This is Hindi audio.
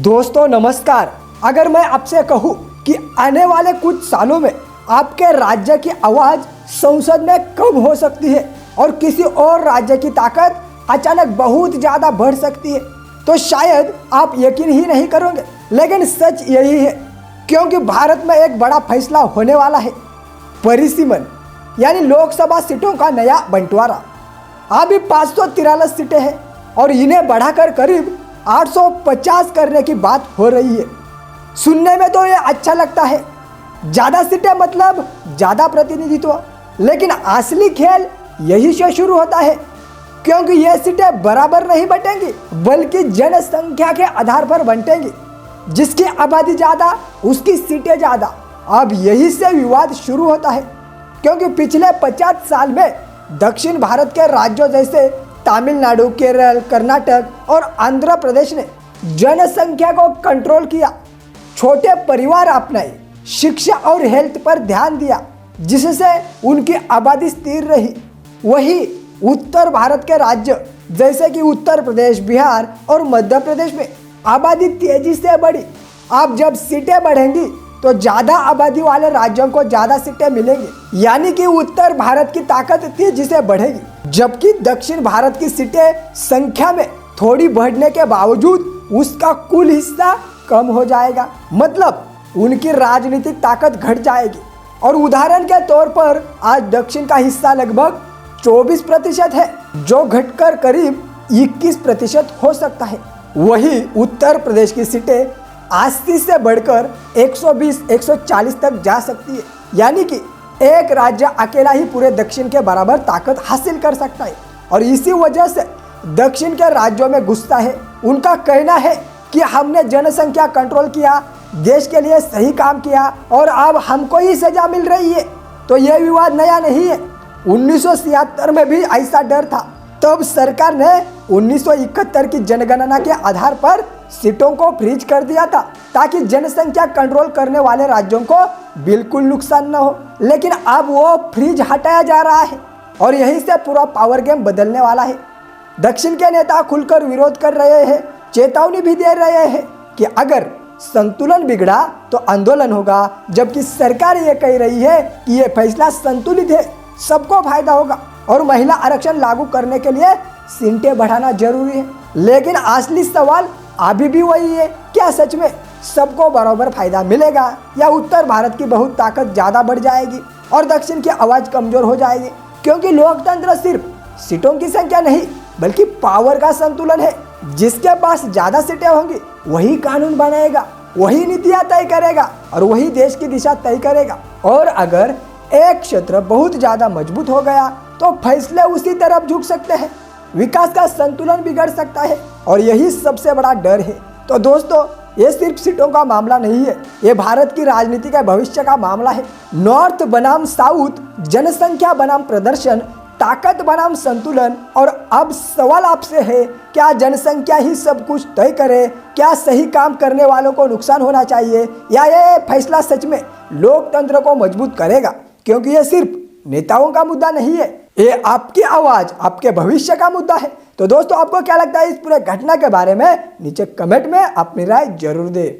दोस्तों नमस्कार। अगर मैं आपसे कहूं कि आने वाले कुछ सालों में आपके राज्य की आवाज़ संसद में कम हो सकती है और किसी और राज्य की ताकत अचानक बहुत ज़्यादा बढ़ सकती है, तो शायद आप यकीन ही नहीं करोगे, लेकिन सच यही है। क्योंकि भारत में एक बड़ा फैसला होने वाला है। परिसीमन यानी लोकसभा सीटों का नया बंटवारा। अभी 543 सीटें हैं और इन्हें बढ़ाकर करीब 850 करने की बात हो रही है। सुनने में तो ये अच्छा लगता है, ज़्यादा सीटें मतलब ज़्यादा प्रतिनिधित्व, लेकिन असली खेल यही से शुरू होता है। क्योंकि ये सीटें बराबर नहीं बटेंगी, बल्कि जनसंख्या के आधार पर बंटेंगी। जिसकी आबादी ज़्यादा उसकी सीटें ज़्यादा। अब यही से विवाद शुरू होता है, क्योंकि पिछले 50 साल में दक्षिण भारत के राज्यों जैसे तमिलनाडु, केरल, कर्नाटक और आंध्र प्रदेश ने जनसंख्या को कंट्रोल किया, छोटे परिवार अपनाए, शिक्षा और हेल्थ पर ध्यान दिया, जिससे उनकी आबादी स्थिर रही। वही उत्तर भारत के राज्य जैसे कि उत्तर प्रदेश, बिहार और मध्य प्रदेश में आबादी तेजी से बढ़ी। अब जब सीटें बढ़ेंगी तो ज़्यादा आबादी वाले राज्यों को ज़्यादा सीटें मिलेंगी, यानी कि उत्तर भारत की ताकत तेजी से बढ़ेगी, जबकि दक्षिण भारत की सीटें संख्या में थोड़ी बढ़ने के बावजूद उसका कुल हिस्सा कम हो जाएगा। मतलब उनकी राजनीतिक ताकत घट जाएगी। और उदाहरण के तौर पर आज दक्षिण का हिस्सा लगभग 24% है, जो घटकर करीब 21% हो सकता है। वही उत्तर प्रदेश की सीटें 80 से बढ़कर 120-140 तक जा सकती है, यानी कि एक राज्य अकेला ही पूरे दक्षिण के बराबर ताकत हासिल कर सकता है। और इसी वजह से दक्षिण के राज्यों में गुस्सा है। उनका कहना है कि हमने जनसंख्या कंट्रोल किया, देश के लिए सही काम किया और अब हमको ही सजा मिल रही है। तो यह विवाद नया नहीं है। 1976 में भी ऐसा डर था। तब सरकार ने 1971 की जनगणना के आधार पर सीटों को फ्रीज कर दिया था, ताकि जनसंख्या कंट्रोल करने वाले राज्यों को बिल्कुल नुकसान न हो। लेकिन अब वो फ्रीज हटाया जा रहा है और यहीं से पूरा पावर गेम बदलने वाला है। दक्षिण के नेता खुलकर विरोध कर रहे हैं, चेतावनी भी दे रहे हैं कि अगर संतुलन बिगड़ा तो आंदोलन होगा, जबकि सरकार ये कह रही है कि ये फैसला संतुलित है, सबको फायदा होगा और महिला आरक्षण लागू करने के लिए सीटें बढ़ाना जरूरी है। लेकिन असली सवाल अभी भी वही है, क्या सच में सबको बराबर फायदा मिलेगा या उत्तर भारत की बहुत ताकत ज़्यादा बढ़ जाएगी और दक्षिण की आवाज़ कमज़ोर हो जाएगी? क्योंकि लोकतंत्र सिर्फ सीटों की संख्या नहीं, बल्कि पावर का संतुलन है। जिसके पास ज़्यादा सीटें होंगी वही कानून बनाएगा, वही नीतियाँ तय करेगा और वही देश की दिशा तय करेगा। और अगर एक क्षेत्र बहुत ज़्यादा मजबूत हो गया तो फैसले उसी तरफ झुक सकते हैं, विकास का संतुलन बिगड़ सकता है और यही सबसे बड़ा डर है। तो दोस्तों, ये सिर्फ सीटों का मामला नहीं है, ये भारत की राजनीति के भविष्य का मामला है। नॉर्थ बनाम साउथ, जनसंख्या बनाम प्रदर्शन, ताकत बनाम संतुलन। और अब सवाल आपसे है, क्या जनसंख्या ही सब कुछ तय करे? क्या सही काम करने वालों को नुकसान होना चाहिए, या ये फैसला सच में लोकतंत्र को मजबूत करेगा? क्योंकि ये सिर्फ नेताओं का मुद्दा नहीं है, ये आपकी आवाज़, आपके भविष्य का मुद्दा है। तो दोस्तों, आपको क्या लगता है इस पूरे घटना के बारे में? नीचे कमेंट में अपनी राय जरूर दें।